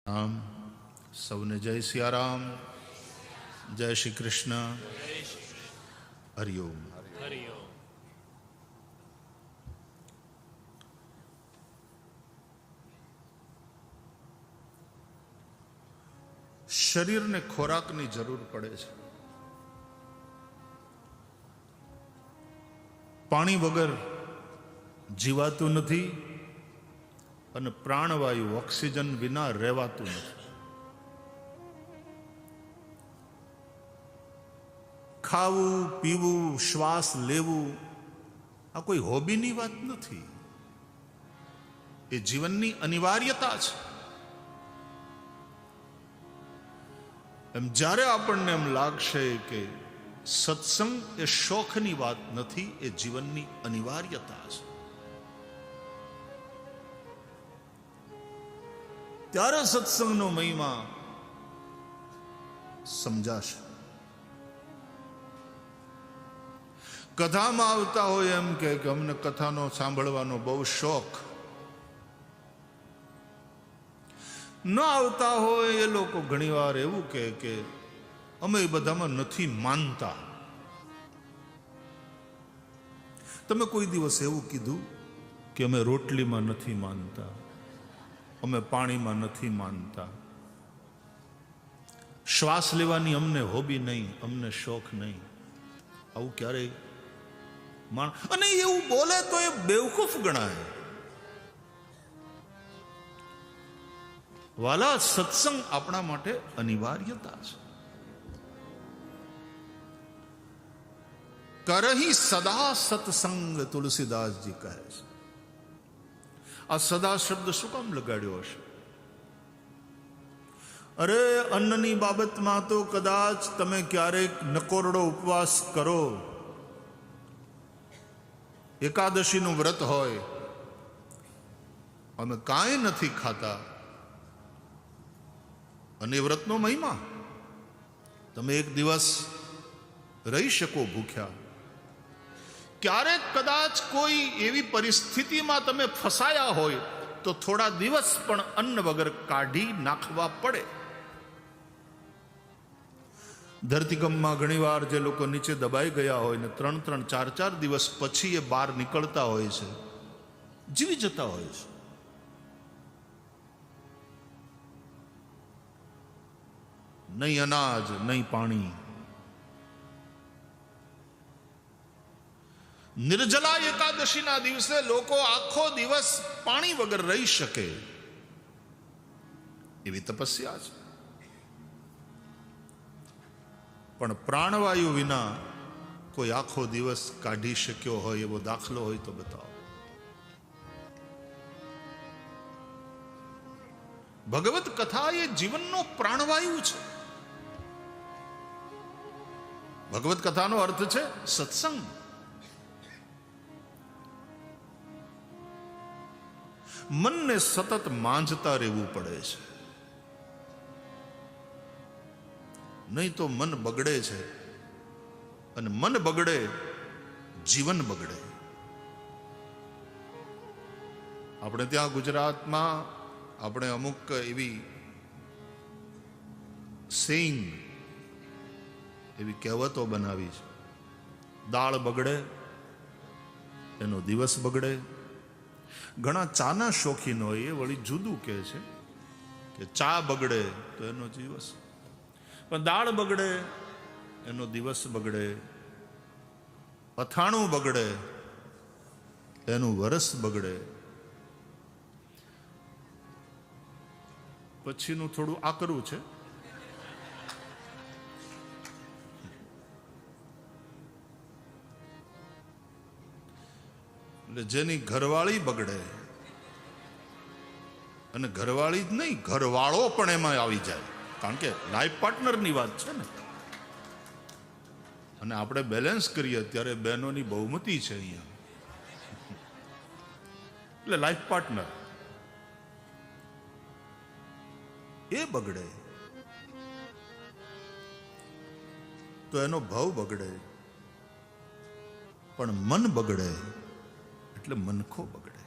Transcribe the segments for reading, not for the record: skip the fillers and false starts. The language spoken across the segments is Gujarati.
રામ સૌને જય સિયારામ, જય શ્રી કૃષ્ણ, હરિઓમ. શરીરને ખોરાકની જરૂર પડે છે. પાણી વગર જીવાતું નથી અને પ્રાણવાયુ ઓક્સિજન વિના રહેવાતું નથી. ખાવું પીવું શ્વાસ લેવું આ કોઈ હોબીની વાત નથી, એ જીવનની અનિવાર્યતા છે. એમ જ્યારે આપણને એમ લાગશે કે સત્સંગ એ શોખની વાત નથી, એ જીવનની અનિવાર્યતા છે, ત્યારે સત્સંગનો મહિમા સમજાશે. કથામાં આવતા હોય એમ કે અમને કથાનો સાંભળવાનો બહુ શોખ, ન આવતા હોય એ લોકો ઘણીવાર એવું કે અમે બધામાં નથી માનતા. તમે કોઈ દિવસ એવું કીધું કે અમે રોટલીમાં નથી માનતા, અમે પાણીમાં નથી માનતા, શ્વાસ લેવાની અમને હોબી નહીં, અમને શોખ નહીં? આવું ક્યારેય અને એવું બોલે તો એ બેવકૂફ ગણાય. વાલા, સત્સંગ આપણા માટે અનિવાર્યતા છે. કરહી સદા સત્સંગ, તુલસીદાસજી કહે છે. આ સદા શબ્દ શું કામ લગાડ્યો હશે? અરે અન્નની બાબતમાં તો કદાચ તમે ક્યારેક નકોરડો ઉપવાસ કરો, એકાદશીનું વ્રત હોય, અમે કાંઈ નથી ખાતા, અને એ વ્રતનો મહિમા, તમે એક દિવસ રહી શકો ભૂખ્યા. ક્યારેક કદાચ કોઈ એવી પરિસ્થિતિમાં તમે ફસાયા હોય તો થોડા દિવસ પણ અન્ન વગર કાઢી નાખવા પડે. ધરતીકંપમાં ઘણીવાર જે લોકો નીચે દબાઈ ગયા હોય ને 3-3, 4-4 દિવસ પછી એ બહાર નીકળતા હોય છે, જીવી જતા હોય છે. નહીં અનાજ, નહીં પાણી. નિર્જલા એકાદશીના દિવસે લોકો આખો દિવસ પાણી વગર રહી શકે એવી તપસ્યા છે. પણ પ્રાણવાયુ વિના કોઈ આખો દિવસ કાઢી શક્યો હોય એવો દાખલો હોય તો બતાવો. ભગવત કથા એ જીવનનો પ્રાણવાયુ છે. ભગવત કથાનો અર્થ છે સત્સંગ. મનને સતત માંજતા રહેવું પડે છે, નહીં તો મન બગડે છે, અને મન બગડે જીવન બગડે. આપણે ત્યાં ગુજરાતમાં આપણે અમુક એવી સેઈંગ, એવી કહેવતો બનાવી છે. દાળ બગડે એનો દિવસ બગડે. ઘણા ચાના શોખીન હોય એ વળી જુદું કહે છે કે ચા બગડે તો એનો દિવસ, પણ દાળ બગડે એનો દિવસ બગડે, અથાણું બગડે એનું વરસ બગડે. પછીનું થોડું આકરું છે. એટલે જેની ઘરવાળી બગડે, અને ઘરવાળી જ નહીં, ઘરવાળો પણ એમાં આવી જાય, કારણ કે લાઈફ પાર્ટનરની વાત છે ને. અને આપણે બેલેન્સ કરીએ ત્યારે બહેનોની બહુમતી છે અહીંયા, એટલે લાઈફ પાર્ટનર એ બગડે તો એનો ભાવ બગડે, પણ મન બગડે એટલે મનખો બગડે.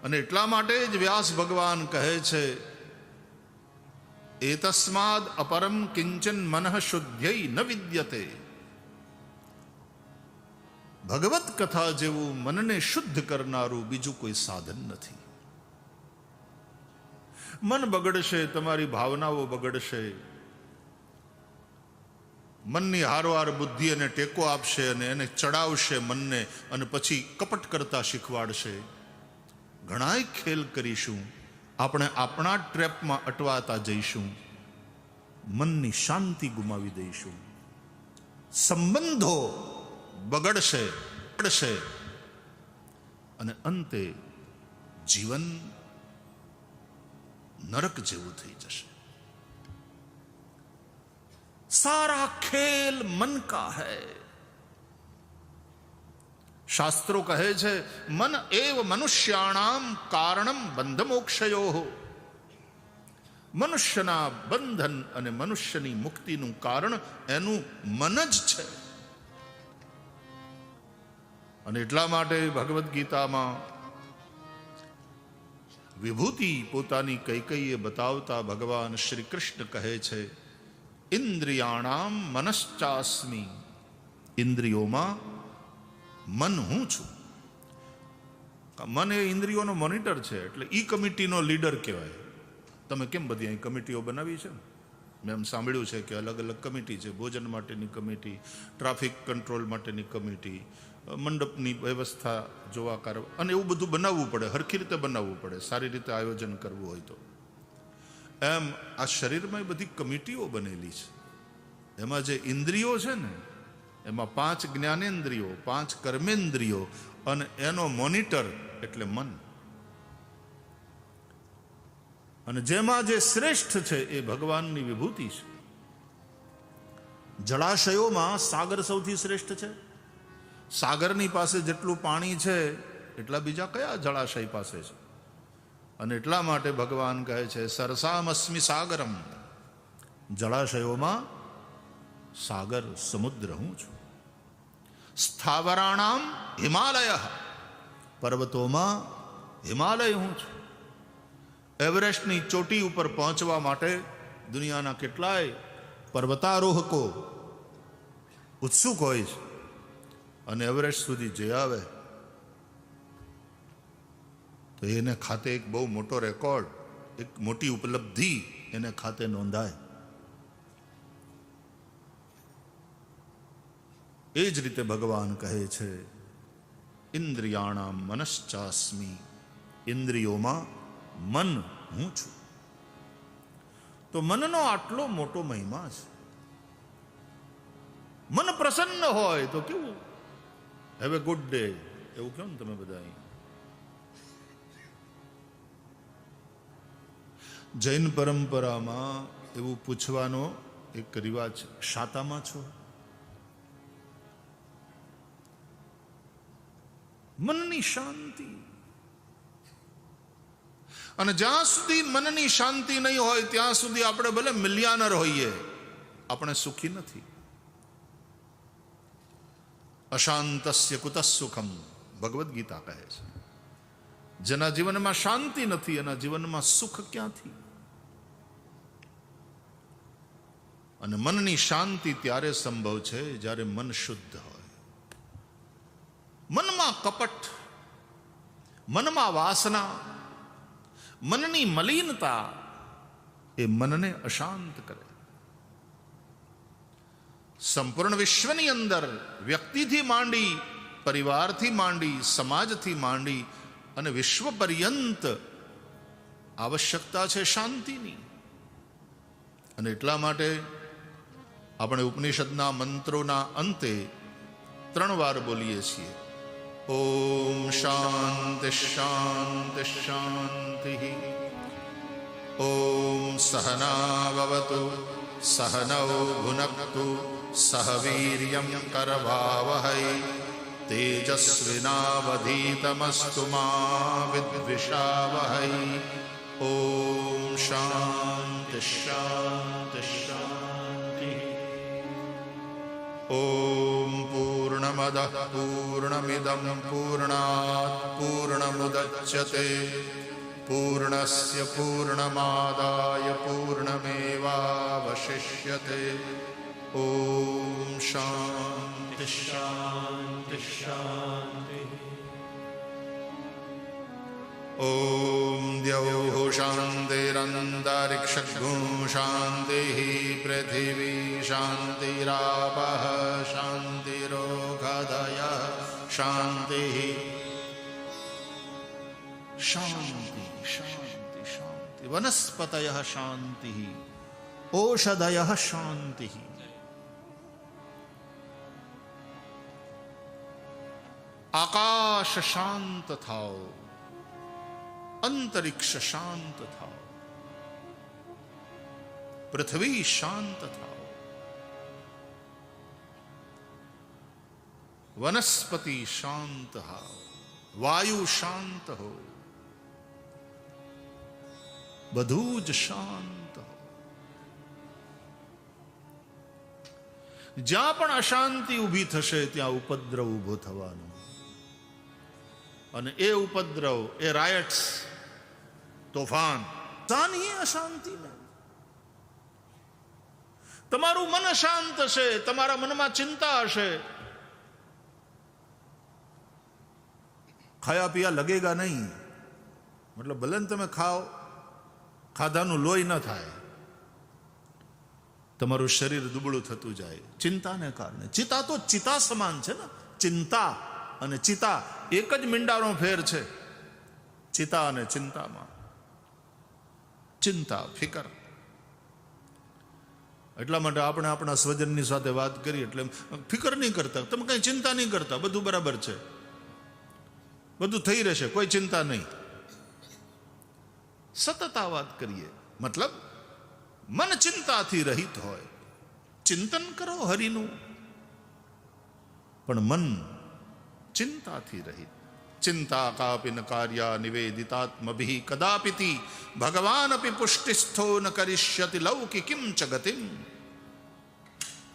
અને એટલા માટે જ વ્યાસ ભગવાન કહે છે, એતસ્માદ અપરમ કિંચન મનઃ શુદ્ધ્યૈ ન વિદ્યતે. ભગવત કથા જેવું મનને શુદ્ધ કરનારું બીજું કોઈ સાધન નથી. મન બગડશે, તમારી ભાવનાઓ બગડશે. મનની હારવાર બુદ્ધિ એને ટેકો આપશે અને એને ચડાવશે મનને, અને પછી કપટ કરતા શીખવાડશે. ઘણાય ખેલ કરીશું, આપણે આપણા ટ્રેપમાં અટવાતા જઈશું, મનની શાંતિ ગુમાવી દઈશું, સંબંધો બગડશે અને અંતે જીવન નરક જેવું થઈ જશે. સારા ખેલ મન કા હૈ. શાસ્ત્રો કહે છે, મન એવ મનુષ્યાણામ કારણમ બંધ મોક્ષયો. મનુષ્યના બંધન અને મનુષ્યની મુક્તિનું કારણ એનું મન જ છે. અને એટલા માટે ભગવદ્ ગીતામાં વિભૂતિ પોતાની કૈકેયીએ બતાવતા ભગવાન શ્રી કૃષ્ણ કહે છે, ઇન્દ્રિયાણામ મનશ્ચાસ્મિ. ઇન્દ્રિયોમાં મન હું છું. મન એ ઇન્દ્રિયોનો મોનિટર છે, એટલે ઈ કમિટીનો લીડર કહેવાય. તમે કેમ બધી અહીં કમિટીઓ બનાવી છે? મેં એમ સાંભળ્યું છે કે અલગ અલગ કમિટી છે. ભોજન માટેની કમિટી, ટ્રાફિક કંટ્રોલ માટેની કમિટી, મંડપની વ્યવસ્થા જોવા કરવા, અને એવું બધું બનાવવું પડે, હરખી રીતે બનાવવું પડે, સારી રીતે આયોજન કરવું હોય તો. એમ આ શરીરમાં બધી કમિટીઓ બનેલી છે. એમાં જે ઇન્દ્રિયો છે ને, એમાં 5 જ્ઞાનેન્દ્રિયો, 5 કર્મેન્દ્રિયો, અને એનો મોનિટર એટલે મન. અને જેમાં જે શ્રેષ્ઠ છે એ ભગવાનની વિભૂતિ છે. જળાશયોમાં સાગર સૌથી શ્રેષ્ઠ છે. સાગરની પાસે જેટલું પાણી છે એટલા બીજા કયા જળાશય પાસે છે? અને એટલા માટે ભગવાન કહે છે, સરસામસ્મિ સાગરમ. જળાશયોમાં સાગર, સમુદ્ર હું છું. સ્થાવરાણામ હિમાલય. પર્વતોમાં હિમાલય હું છું. એવરેસ્ટની ચોટી ઉપર પહોંચવા માટે દુનિયાના કેટલાય પર્વતારોહકો ઉત્સુક હોય છે, અને એવરેસ્ટ સુધી જઈ આવે તો એને ખાતે એક બહુ મોટો રેકોર્ડ, એક મોટી ઉપલબ્ધિ એને ખાતે નોંધાય. એ જ રીતે ભગવાન કહે છે, ઇન્દ્રિયાણામ મનશ્ચાસ્મિ. ઇન્દ્રિયોમાં મન હું છું. તો મનનો આટલો મોટો મહિમા છે. મન પ્રસન્ન હોય તો કેવું, હેવ એ ગુડ ડે, એવું કહો ને તમે બધા. જૈન પરંપરામાં એવું પૂછવાનો એક રિવાજ, શાતામાં છો? મનની શાંતિ. અને જ્યાં સુધી મનની શાંતિ નહીં હોય ત્યાં સુધી આપણે ભલે મિલિયનર હોઈએ, આપણે સુખી નથી. અશાંતસ્ય કુતઃ સુખમ, ભગવદ્ ગીતા કહે છે. જેના જીવનમાં શાંતિ નથી એના જીવનમાં સુખ ક્યાંથી? અને મનની શાંતિ ત્યારે સંભવ છે જ્યારે મન શુદ્ધ હોય. મનમાં કપટ, મનમાં વાસના, મનની મલિનતા એ મનને અશાંત કરે. સંપૂર્ણ વિશ્વની અંદર વ્યક્તિથી માંડી, પરિવારથી માંડી, સમાજથી માંડી અને વિશ્વ પર્યંત આવશ્યકતા છે શાંતિની. અને એટલા માટે આપણે ઉપનિષદના મંત્રોના અંતે 3 વાર બોલીએ છીએ, ઓમ શાંતિ શાંતિ શાંતિ. ઓમ સહનાવવતુ સહનૌ ભુનક્તુ સહ વીર્યં કરવાવહૈ તેજસ્વિનાવધીતમસ્તુ મા વિદ્વિષાવહૈ. ઓમ શાંતિ શાંતિ શાંતિ. ઓમ પૂર્ણ પૂર્ણમદઃ પૂર્ણમિદં પૂર્ણાત પૂર્ણમુદચ્યતે પૂર્ણસ્ય પૂર્ણમાદાય પૂર્ણમેવાવશિષ્યતે. ઓમ શાંતિ શાંતિ શાંતિ. ઓમ દ્યૌઃ શાંતિરંતરિક્ષગું શાંતિઃ પૃથિવી શાંતિરાપઃ શાંતિરોગધયઃ શાંતિઃ. શાંતિ શાંતિ શાંતિ. વનસ્પતયઃ શાંતિઃ ઓષધયઃ શાંતિઃ. આકાશ શાંત થાઓ, અંતરિક્ષ શાંત થાઓ, પૃથ્વી શાંત થાઓ, વનસ્પતિ શાંત થાઓ, વાયુ શાંત હો, બધું જ શાંત હો. જ્યાં પણ અશાંતિ ઊભી થશે ત્યાં ઉપદ્રવ ઊભો થવાનો. અને એ ઉપદ્રવ, એ રાયટ્સ, તોફાન, તાની અશાંતિ ને. તમારું મન શાંત હશે, તમારા મનમાં ચિંતા હશે, ખાયા પિયા લગેગા નહીં. મતલબ ભલે ને તમે ખાઓ, ખાધાનું લોહી ન થાય, તમારું શરીર દુબળું થતું જાય ચિંતાને કારણે. ચિતા તો ચિતા સમાન છે ને. ચિંતા અને ચિતા એક જ મીંડાનો ફેર છે. ચિતા અને ચિંતામાં ચિંતા, ફિકર. એટલા માટે આપણે આપણા સ્વજનની સાથે વાત કરી એટલે ફિકર નહીં કરતા, તમે કઈ ચિંતા નહીં કરતા, બધું બરાબર છે, બધું થઈ રહેશે, કોઈ ચિંતા નહીં. સતત આ વાત કરીએ, મતલબ મન ચિંતાથી રહિત હોય. ચિંતન કરો હરિનું, પણ મન ચિંતાથી રહિત. ચિંતા કાપિન કાર્યા નિવેદિતાત્મભિ કદાપિતિ ભગવાન અપી પુષ્ટિસ્થો ન કરિષ્યતિ લૌકી કિમ ચ ગતિમ.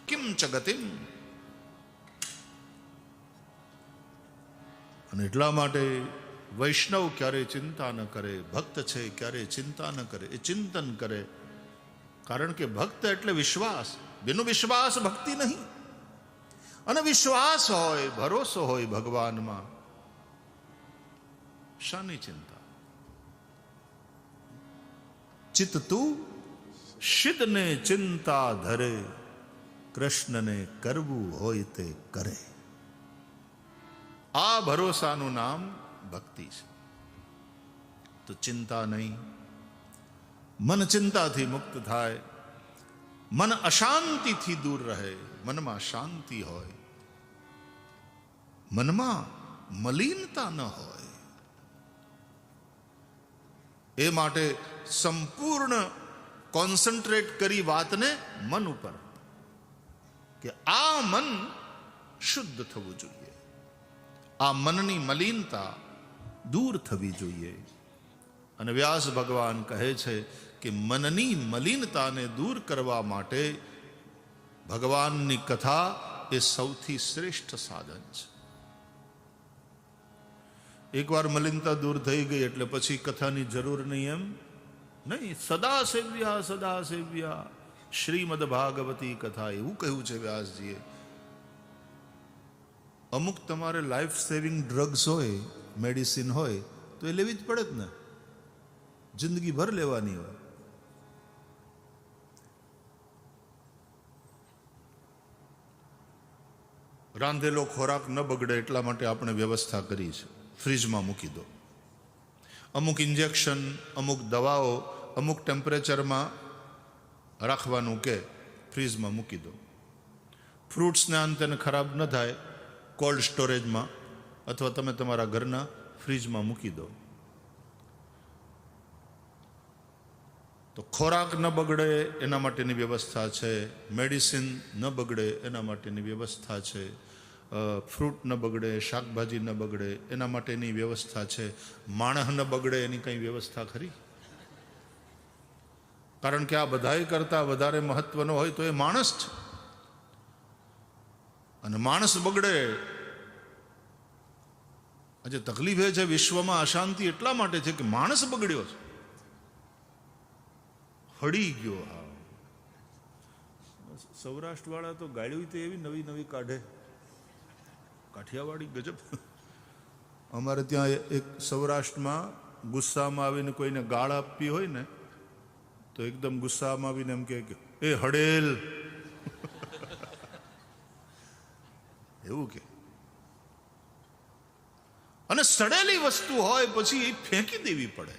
કિમ ચ ગતિમ. અને એટલા માટે વૈષ્ણવ ક્યારે ચિંતા ન કરે, ભક્ત છે ક્યારે ચિંતા ન કરે, એ ચિંતન કરે. કારણ કે ભક્ત એટલે વિશ્વાસ. બિનો વિશ્વાસ ભક્તિ નહીં. અને વિશ્વાસ હોય, ભરોસો હોય ભગવાનમાં, શાની ચિંતા? ચિત્ત તું શિદને ચિંતા ધરે, કૃષ્ણને કરવું હોય તે કરે. આ ભરોસાનું નામ ભક્તિ છે. તો ચિંતા નહીં. મન ચિંતાથી મુક્ત થાય, મન અશાંતિથી દૂર રહે, મનમાં શાંતિ હોય, મનમાં મલિનતા ન હોય. એ માટે સંપૂર્ણ કોન્સન્ટ્રેટ કરી વાતને મન ઉપર, કે આ મન શુદ્ધ થવું જોઈએ, આ મનની મલિનતા દૂર થવી જોઈએ. અને વ્યાસ ભગવાન કહે છે કે મનની મલિનતાને દૂર કરવા માટે ભગવાનની કથા એ સૌથી શ્રેષ્ઠ સાધન છે. એકવાર મલિનતા દૂર થઈ ગઈ એટલે પછી કથાની જરૂર નહીં એમ નહીં. સદા સેવ્યા શ્રીમદ ભાગવતી કથા, એવું કહ્યું છે વ્યાસજીએ. અમુક તમારે લાઈફ સેવિંગ ડ્રગ્સ હોય, મેડિસિન હોય, તો એ લેવી જ પડે જ ને, જિંદગી ભર લેવાની હોય. રાંધેલો ખોરાક ન બગડે એટલા માટે આપણે વ્યવસ્થા કરી છે, ફ્રીજમાં મૂકી દો. અમુક ઇન્જેક્શન, અમુક દવાઓ અમુક ટેમ્પરેચરમાં રાખવાનું કે ફ્રીજમાં મૂકી દો. ફ્રૂટ્સને અંતે ખરાબ ન થાય, કોલ્ડ સ્ટોરેજમાં અથવા તમે તમારા ઘરના ફ્રીજમાં મૂકી દો. તો ખોરાક ન બગડે એના માટેની વ્યવસ્થા છે, મેડિસિન ન બગડે એના માટેની વ્યવસ્થા છે, ફ્રૂટ ન બગડે, શાકભાજી ન બગડે એના માટેની વ્યવસ્થા છે. માણસ ન બગડે એની કંઈ વ્યવસ્થા ખરી? કારણ કે આ બધાય કરતાં વધારે મહત્વનો હોય તો એ માણસ છે. અને માણસ બગડે. આજે તકલીફ એ છે વિશ્વમાં અશાંતિ એટલા માટે છે કે માણસ બગડ્યો છે, હળી ગયો. હા, સૌરાષ્ટ્ર વાળા તો ગાળ્યું તો એવી નવી નવી કાઢે, કાઠિયાવાડી ગજબ. અમારે ત્યાં એક સૌરાષ્ટ્રમાં ગુસ્સામાં આવીને કોઈને ગાળ આપવી હોય ને તો એકદમ ગુસ્સામાં આવીને એમ કે એ હડેલ, એવું કે. અને સડેલી વસ્તુ હોય પછી એ ફેંકી દેવી પડે.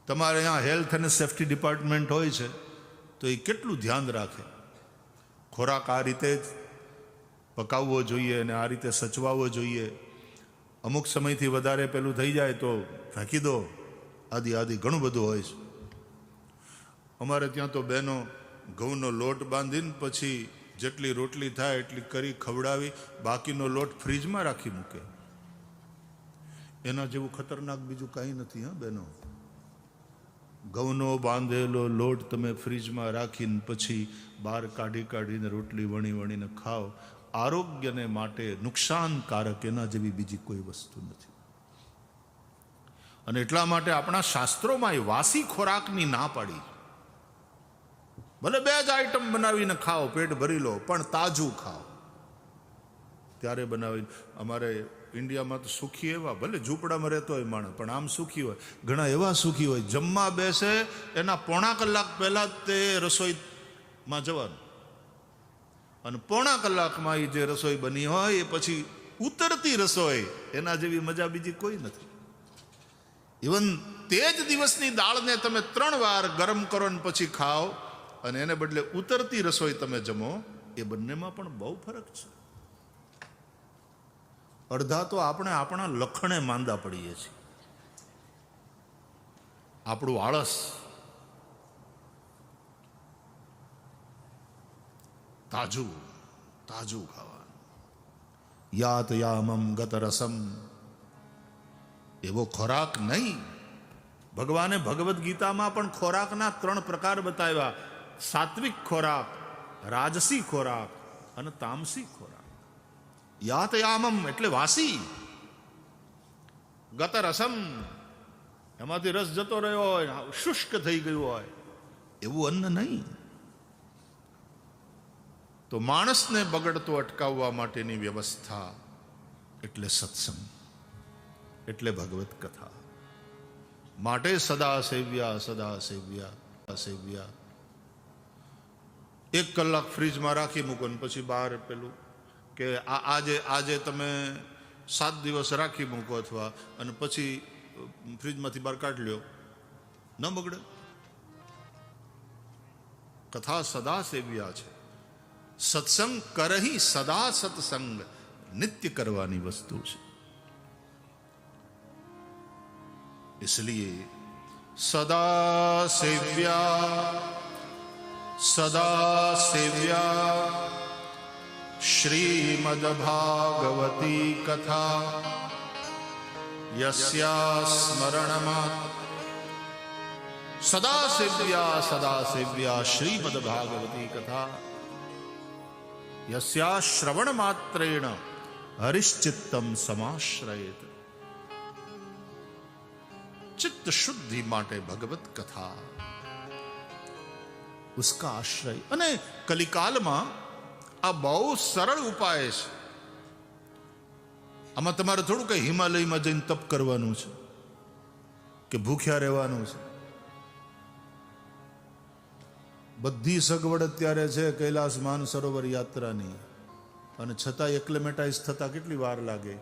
તમારે અહીંયા હેલ્થ અને સેફ્ટી ડિપાર્ટમેન્ટ હોય છે તો એ કેટલું ધ્યાન રાખે. ખોરાક આ રીતે જ પકાવવો જોઈએ અને આ રીતે સચવાવો જોઈએ. અમુક સમયથી વધારે પેલું થઈ જાય તો ફેંકી દો, આદિ ઘણું બધું હોય છે. અમારે ત્યાં તો બહેનો ઘઉંનો લોટ બાંધીને પછી જેટલી રોટલી થાય એટલી કરી ખવડાવી, બાકીનો લોટ ફ્રીજમાં રાખી મૂકે. એના જેવું ખતરનાક બીજું કાંઈ નથી. હા બહેનો, ઘઉંનો બાંધેલો લોટ તમે ફ્રીજમાં રાખીને પછી બહાર કાઢીને રોટલી વણીને ખાઓ, આરોગ્યને માટે નુકસાનકારક એના જેવી બીજી કોઈ વસ્તુ નથી. અને એટલા માટે આપણા શાસ્ત્રોમાં એ વાસી ખોરાકની ના પાડી. ભલે 2 જ આઈટમ બનાવીને ખાઓ, પેટ ભરી લો, પણ તાજું ખાઓ. ત્યારે બનાવીને, અમારે ઇન્ડિયામાં તો સુખી એવા, ભલે ઝૂંપડામાં રહેતો હોય માણસ પણ આમ સુખી હોય. ઘણા એવા સુખી હોય જમવા બેસે એના પોણા કલાક પહેલા તે રસોઈમાં જવાનું, અને પોણા કલાકમાં એ જે રસોઈ બની હોય એ પછી ઉતરતી રસોઈ, એના જેવી મજા બીજી કોઈ નથી. ઇવન તે જ દિવસની દાળને તમે 3 વાર ગરમ કરો ને પછી ખાઓ અને એને બદલે ઉતરતી રસોઈ તમે જમો, એ બંનેમાં પણ બહુ ફરક છે. અડધા તો આપણે આપણા લખણે માંદા પડીએ છીએ. આપણું આળસ, તાજું ખાવાનું. યાત યામમ ગત રસમ, એવો ખોરાક નહીં. ભગવાને ભગવદ્ ગીતામાં પણ ખોરાકના 3 પ્રકાર બતાવ્યા: સાત્વિક ખોરાક, રાજસી ખોરાક અને તામસી ખોરાક. યાતયામમ એટલે વાસી, ગત રસમ એમાંથી રસ જતો રહ્યો હોય, શુષ્ક થઈ ગયું હોય, એવું અન્ન નહીં. તો માણસને બગડતો અટકાવવા માટેની વ્યવસ્થા એટલે સત્સંગ, એટલે ભગવત કથા. માટે સદા સેવ્યા, સદા સેવ્યા, સેવ્યા. 1 કલાક ફ્રીજમાં રાખી મૂકો ને પછી બહાર પેલું કે આજે તમે 7 દિવસ રાખી મૂકો અથવા અને પછી ફ્રીજમાંથી બહાર કાઢી લ્યો, ન બગડે. કથા સદા સેવ્યા છે. સત્સંગ કરહી સદા સત્સંગ, નિત્ય કરવાની વસ્તુ છે. इसलिए सदा सेव्या श्रीमद् भागवती कथा यस्या स्मरणमा. सदा सेव्या श्रीमद् भागवती कथा यस्या श्रवण मात्रेण हरिश्चित्तम समाश्रयेत. चित्त शुद्धि માટે ભગવત કથા, उसका આશ્રય. અને કલિકાલમાં આ બહુ સરળ ઉપાય છે. આમાં તમારે થોડું કઈ હિમાલયમાં જઈને તપ કરવાનું છે કે ભૂખ્યા રહેવાનું છે. બધી સગવડ અત્યારે છે કૈલાસ માનસરોવર યાત્રાની, અને છતાં એક્લેમેટાઇઝ થતા કેટલી વાર લાગે.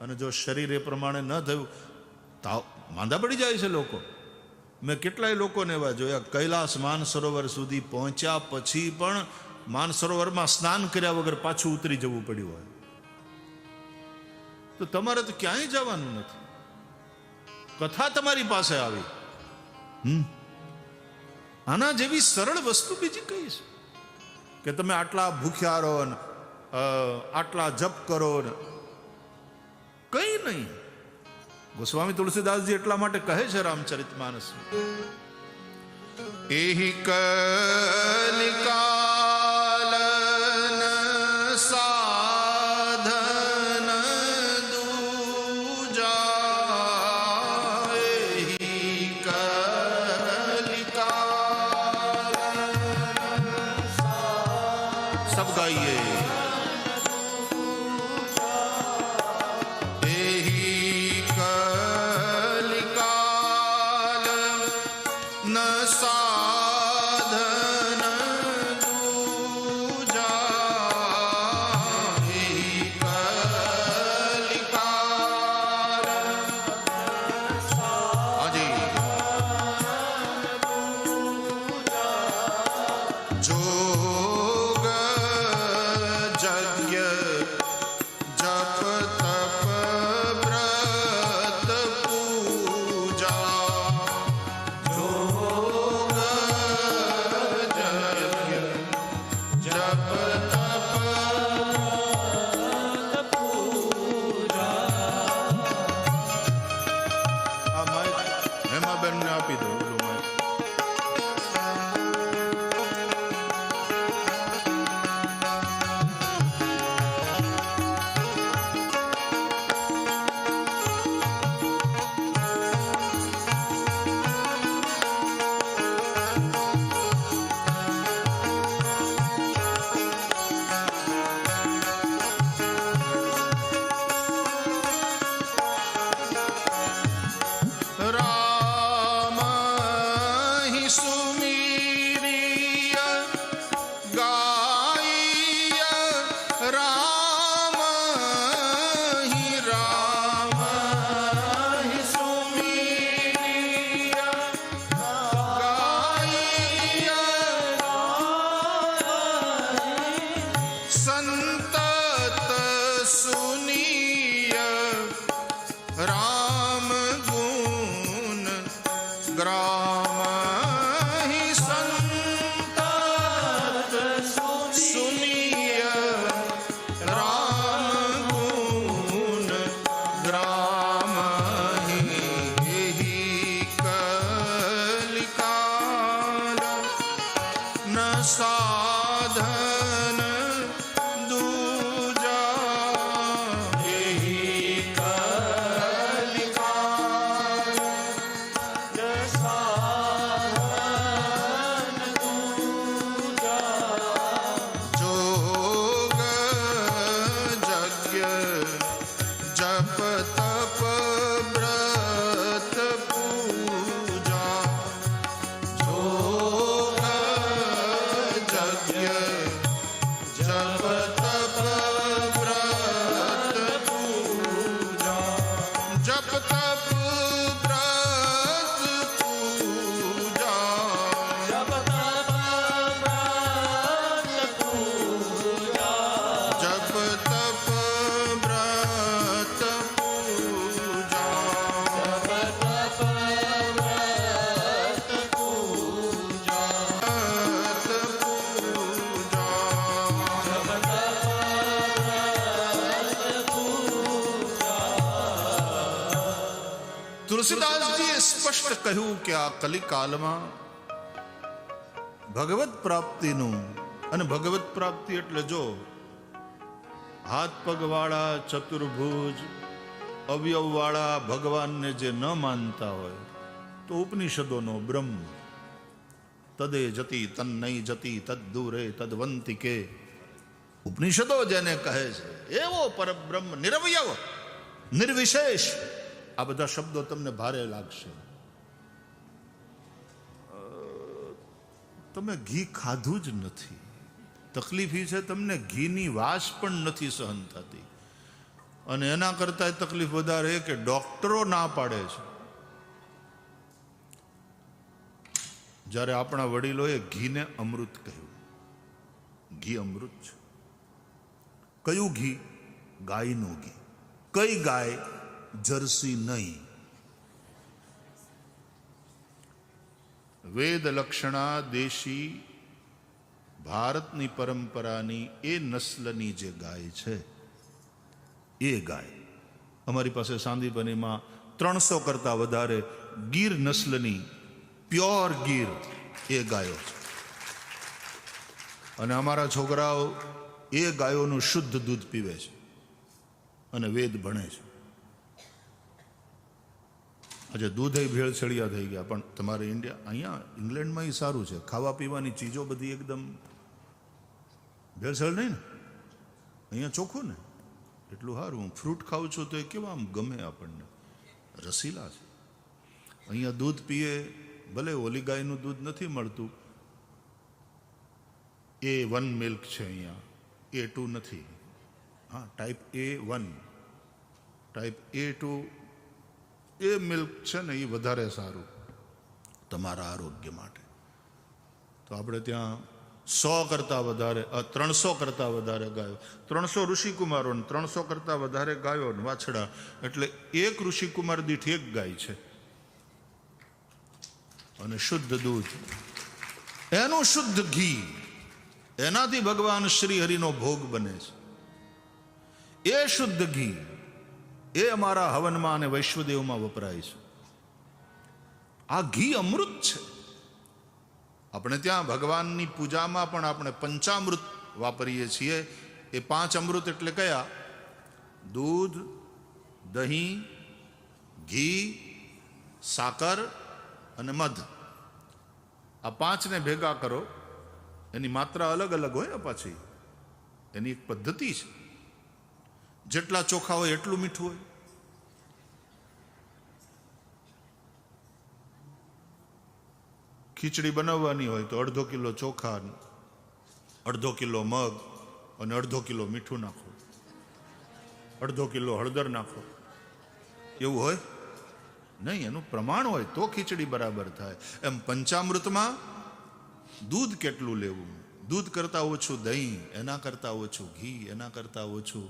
અને જો શરીર એ પ્રમાણે ન થયું માંદા પડી જાય છે લોકો. મેં કેટલાય લોકોને એવા જોયા કૈલાસ માનસરોવર સુધી પહોંચ્યા પછી પણ માનસરોવરમાં સ્નાન કર્યા વગર પાછું ઉતરી જવું પડ્યું હોય. તો તમારે તો ક્યાંય જવાનું નથી, કથા તમારી પાસે આવી. આના જેવી સરળ વસ્તુ બીજી કઈ છે કે તમે આટલા ભૂખ્યા રહો ને આટલા જપ કરો ને કઈ નહીં. ગોસ્વામી તુલસીદાસજી એટલા માટે કહે છે રામચરિતમાનસ, એહી કલિકાલન सब गाइए તુલસીદાસજીએ સ્પષ્ટ કહ્યું કે આ કલિકાલમાં ભગવત પ્રાપ્તિનું, અને ભગવત પ્રાપ્તિ એટલે જો હાથ પગ વાળા, ચતુર્ભુજ, અવયવ વાળા ભગવાનને જે ન માનતા હોય તો ઉપનિષદોનો બ્રહ્મ તદે જતી તન નહીં જતી તદ દૂરે તદવંતી કે, ઉપનિષદો જેને કહે છે એવો પરબ્રહ્મ નિરવયવ નિર્વિશેષ, આ બધા શબ્દો તમને ભારે લાગશે. તમે ઘી ખાધું જ નથી, તકલીફ એ છે તમને ઘીની વાસ પણ નથી સહન થતી, અને એના કરતા તકલીફ વધારે કે ડોક્ટરો ના પાડે છે. જ્યારે આપણા વડીલોએ ઘીને અમૃત કહ્યું, ઘી અમૃત છે. કયું ઘી? ગાયનું ઘી. કઈ ગાય? જર્સી નહીં. વેદ લક્ષણા દેશી ભારતની પરંપરાની એ નસ્લની જે ગાય છે એ ગાય અમારી પાસે સાંદીપનીમાં 300 કરતા વધારે ગીર નસ્લની પ્યોર ગીર એ ગાયો છે, અને અમારા છોકરાઓ એ ગાયોનું શુદ્ધ દૂધ પીવે છે અને વેદ ભણે છે. આજે દૂધ ભેળસેળિયા થઈ ગયા, પણ તમારે અહીંયા ઇંગ્લેન્ડમાં એ સારું છે, ખાવા પીવાની ચીજો બધી એકદમ ભેળસેળ નહીં ને, અહીંયા ચોખ્ખું ને, એટલું સારું. હું ફ્રૂટ ખાઉં છું તો એ કેવા આમ ગમે આપણને, રસીલા છે. અહીંયા દૂધ પીએ, ભલે ઓલી ગાયનું દૂધ નથી મળતું, A1 મિલ્ક છે અહીંયા, A2 નથી. હા, ટાઈપ A1, ટાઈપ A2 એ મિલ્ક છે ને, એ વધારે સારું તમારા આરોગ્ય માટે. તો આપણે ત્યાં 100 કરતાં વધારે, 300 કરતાં વધારે ગાયો, 300 ઋષિકુમારો, 300 કરતાં વધારે ગાયો ને વાછડા, એટલે એક ઋષિકુમાર દીઠ એક ગાય છે. અને શુદ્ધ દૂધ, એનું શુદ્ધ ઘી, એનાથી ભગવાન શ્રી હરિનો ભોગ બને છે. એ શુદ્ધ ઘી એ અમારા હવનમાં અને વૈશ્વદેવમાં વપરાય છે. આ ઘી અમૃત છે. આપણે ત્યાં ભગવાનની પૂજામાં પણ આપણે પંચામૃત વાપરીએ છીએ. એ 5 અમૃત એટલે કયા? દૂધ, દહીં, ઘી, સાકર અને મધ. આ 5ને ભેગા કરો, એની માત્રા અલગ અલગ હોય, પાછી એની એક પદ્ધતિ છે. જેટલા ચોખા હોય એટલું મીઠું હોય. ખીચડી બનાવવાની હોય તો 1/2 કિલો ચોખા, 1/2 કિલો મગ અને 1/2 કિલો મીઠું નાખો, 1/2 કિલો હળદર નાખો. એવું હોય નહીં, એનું પ્રમાણ હોય તો ખીચડી બરાબર થાય. એમ પંચામૃતમાં દૂધ કેટલું લેવું, દૂધ કરતાં ઓછું દહીં, એના કરતાં ઓછું ઘી, એના કરતાં ઓછું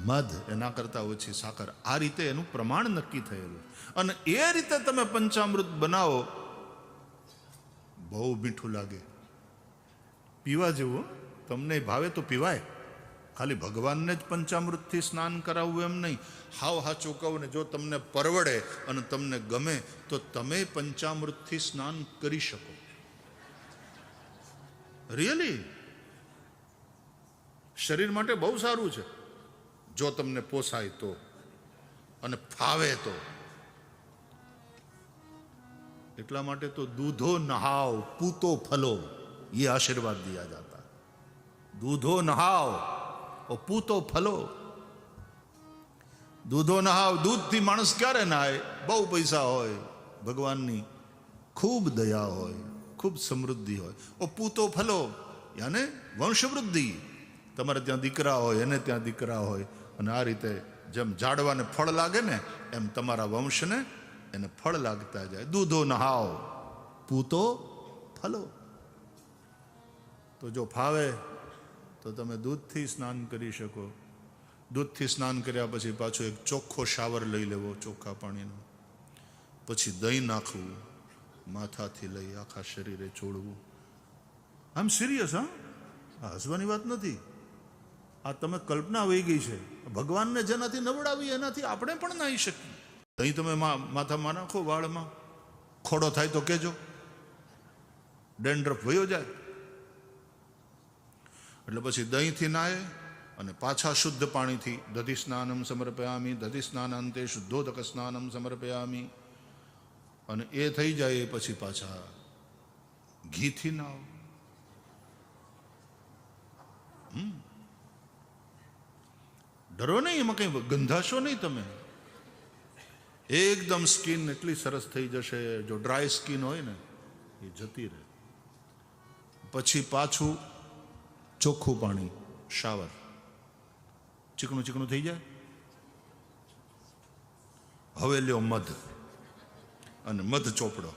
મધ, એના કરતાં ઓછી સાકર. આ રીતે એનું પ્રમાણ નક્કી થયેલું. અને એ રીતે તમે પંચામૃત બનાવો, બહુ મીઠું લાગે, પીવા જેવું. તમને ભાવે તો પીવાય, ખાલી ભગવાનને જ પંચામૃતથી સ્નાન કરાવવું એમ નહીં. હાવ હાચું કહું ને, જો તમને પરવડે અને તમને ગમે તો તમે પંચામૃતથી સ્નાન કરી શકો. રિયલી શરીર માટે બહુ સારું છે, જો તમને પોસાય તો અને ફાવે તો. એટલા માટે તો દૂધો નહાવ પૂતો ફલો, ये आशीर्वाद दिया जाता. दूधो नहाओ और पूतो फलो. दूधो नहाव, दूधથી માણસ ક્યારે નાય? બહુ પૈસા હોય, ભગવાનની ખૂબ દયા હોય, ખૂબ સમૃદ્ધિ હોય. ઓ પૂતો ફલો યાને વંશવૃદ્ધિ. તમારે ત્યાં દીકરા હોય, એને ત્યાં દીકરા હોય, અને આ રીતે જેમ ઝાડવાને ફળ લાગે ને, એમ તમારા વંશને એને ફળ લાગતા જાય. દૂધો નહાવ પૂતો ફલો. તો જો ફાવે તો તમે દૂધથી સ્નાન કરી શકો. દૂધથી સ્નાન કર્યા પછી પાછો એક ચોખ્ખો શાવર લઈ લેવો, ચોખ્ખા પાણીનો. પછી દહીં નાખવું, માથાથી લઈ આખા શરીરે ચોળવું. આમ સિરિયસ, હા, હસવાની વાત નથી. આ તમે કલ્પના વહી ગઈ છે. ભગવાનને જેનાથી નવડાવી એનાથી આપણે પણ નાહી શકીએ. દહીં તમે માથામાં નાખો, વાળમાં ખોડો થાય તો કહેજો, ડેન્ડ્રફ વયો જાય. એટલે પછી દહીંથી નાહે અને પાછા શુદ્ધ પાણીથી દધિ સ્નાનમ સમર્પયામી, દધિ સ્નાનાંતે શુદ્ધોદક સ્નાનમ સમર્પયામી. અને એ થઈ જાય પછી પાછા ઘીથી નાવ. ડરો નહીં, એમાં કંઈ ગંધાશો નહીં તમે. એકદમ સ્કિન એટલી સરસ થઈ જશે. જો ડ્રાય સ્કિન હોય ને એ જતી રહે. પછી પાછું ચોખ્ખું પાણી, શાવર, ચીકણું ચીકણું થઈ જાય. હવે લ્યો મધ, અને મધ ચોપડો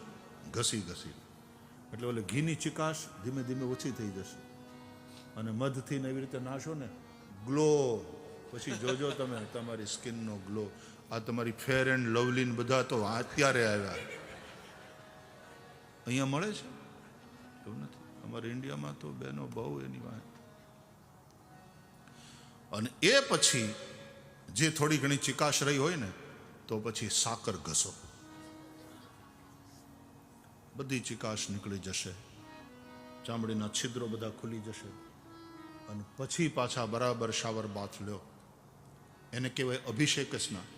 ઘસી ઘસી, એટલે ઓલે ઘીની ચિકાશ ધીમે ધીમે ઓછી થઈ જશે. અને મધથી એવી રીતે નાશો ને, ગ્લો. પછી જોજો તમે તમારી સ્કિનનો ગ્લો. આ તમારી ફેર એન્ડ લવલી બધા તો અત્યારે આવ્યા, અહીંયા મળે છે, એવું નથી. અમારે ઇન્ડિયામાં તો બહેનો બહુ એની વાત. અને એ પછી જે થોડી ઘણી ચિકાશ રહી હોય ને, તો પછી સાકર ઘસો, બધી ચિકાશ નીકળી જશે, ચામડીના છિદ્રો બધા ખુલી જશે. અને પછી પાછા બરાબર શાવર બાથ લ્યો. એને કહેવાય અભિષેક સ્નાન.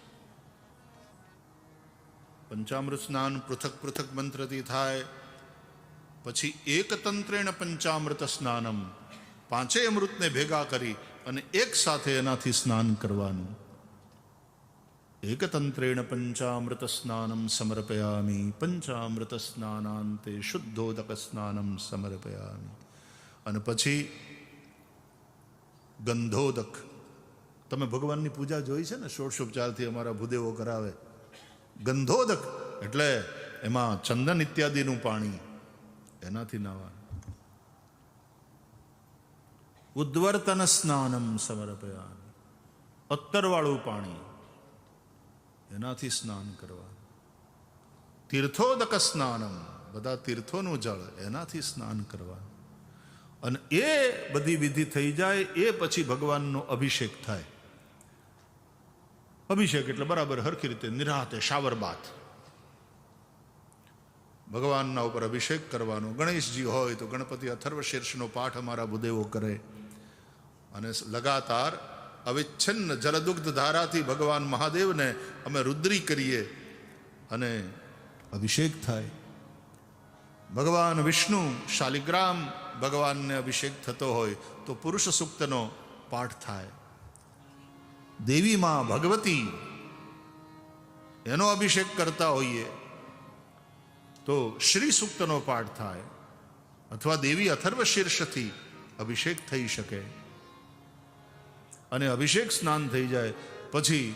પંચામૃત સ્નાન પૃથક પૃથક મંત્રથી થાય. પછી એક તંત્રેણ પંચામૃત સ્નાનમ, પાંચેય અમૃતને ભેગા કરી અને એક સાથે એનાથી સ્નાન કરવાનું. એકતંત્રેણ પંચામૃત સ્નાનમ સમર્પયામિ પંચામૃત સ્નાનાંતે શુદ્ધોદક સ્નાનમ સમર્પયામિ. અને પછી ગંધોદક. તમે ભગવાનની પૂજા જોઈ છે ને, ષોડશોપચારથી અમારા ભૂદેવો કરાવે. ગંધોદક એટલે એમાં ચંદન ઇત્યાદિનું પાણી, એનાથી નાવાનું. ઉદ્વર્તન સ્નાનમ સમર્પયામિ. અત્તરવાળું પાણી, એનાથી સ્નાન કરવાનું. તીર્થોદક સ્નાનમ, બધા તીર્થોનું જળ, એનાથી સ્નાન કરવાનું. અને એ બધી વિધિ થઈ જાય એ પછી ભગવાનનો અભિષેક થાય. અભિષેક એટલે બરાબર હરખી રીતે નિરાતે શાવર બાથ ભગવાનના ઉપર અભિષેક કરવાનો. ગણેશજી હોય તો ગણપતિ અથર્વશીર્ષનો પાઠ અમારા ભૂદેવો કરે અને લગાતાર અવિચ્છિન્ન જલદુગ્ધ ધારાથી ભગવાન મહાદેવને અમે રુદ્રી કરીએ અને અભિષેક થાય. ભગવાન વિષ્ણુ શાલિગ્રામ ભગવાનને અભિષેક થતો હોય તો પુરુષ સૂક્તનો પાઠ થાય. દેવી માં ભગવતી એનો અભિષેક કરતા હોઈએ તો શ્રી સૂક્તનો પાઠ થાય, અથવા દેવી અથર્વશીર્ષથી અભિષેક થઈ શકે. અને અભિષેક સ્નાન થઈ જાય પછી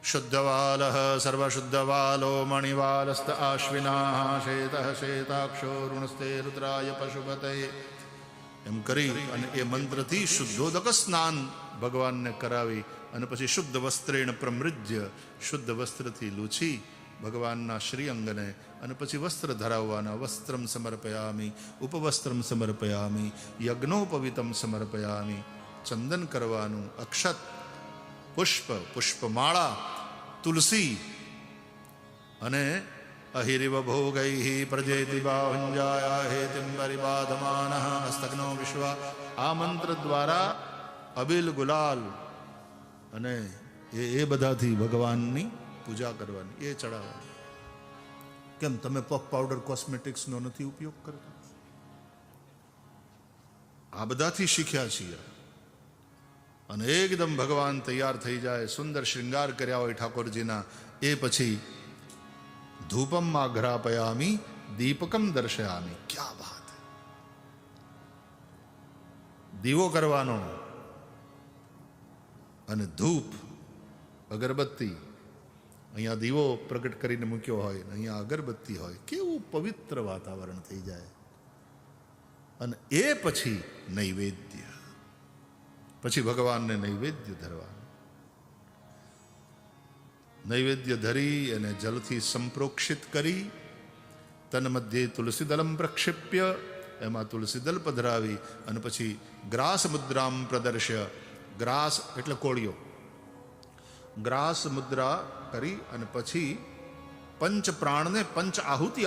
શુદ્ધવાલ સર્વશુદ્ધવાલો મણિવાલસ્ત આશ્વિના શેત શેતાક્ષો ઋણસ્તે રુદ્રાય પશુપતે એમ કરી અને એ મંત્રથી શુદ્ધોદક સ્નાન ભગવાનને કરાવી અને પછી શુદ્ધ વસ્ત્રેણ પ્રમૃજ્ય, શુદ્ધ વસ્ત્રથી લૂછી ભગવાનના શ્રીઅંગને અને પછી વસ્ત્ર ધરાવવાના. વસ્ત્રમ સમર્પયામિ ઉપવસ્ત્રમ સમર્પયામિ યજ્ઞોપવિતમ સમર્પયામિ. ચંદન કરવાનું, અક્ષત, પુષ્પ, પુષ્પમાળા, તુલસી અને અહિરિવ ભોગૈ પ્રજેતિ બાહુંજાયા હેતિમ પરિબાધમાનઃ હસ્તગ્નો વિશ્વ. આ મંત્ર દ્વારા અબિલ ગુલાલ અને એ બધાથી ભગવાનની પૂજા કરવાની, એ ચડાવવાની. કેમ તમે પફ પાવડર કોસ્મેટિક્સનો નથી ઉપયોગ કરતા? આ બધાથી શીખ્યા છીએ. અને એકદમ ભગવાન તૈયાર થઈ જાય, સુંદર શ્રૃંગાર કર્યા હોય ઠાકોરજીના, એ પછી ધૂપમ આઘ્રાપયામી દીપકમ દર્શયામી. ક્યા વાત! દીવો કરવાનો અને ધૂપ અગરબત્તી. અહીંયા દીવો પ્રગટ કરીને મૂક્યો હોય, અહીંયા અગરબત્તી હોય, કેવું પવિત્ર વાતાવરણ થઈ જાય. અને એ પછી નૈવેદ્ય, પછી ભગવાનને નૈવેદ્ય ધરવાનું. નૈવેદ્ય ધરી અને જલથી સંપ્રોક્ષિત કરી તન મધ્યે તુલસીદલમ પ્રક્ષિપ્ય, એમાં તુલસીદલ પધરાવી અને પછી ગ્રાસ મુદ્રામ પ્રદર્શ્ય. ગ્રાસ એટલે કોળિયો. ગ્રાસ મુદ્રા કરી અને પછી પંચ પ્રાણને પંચ આહુતિ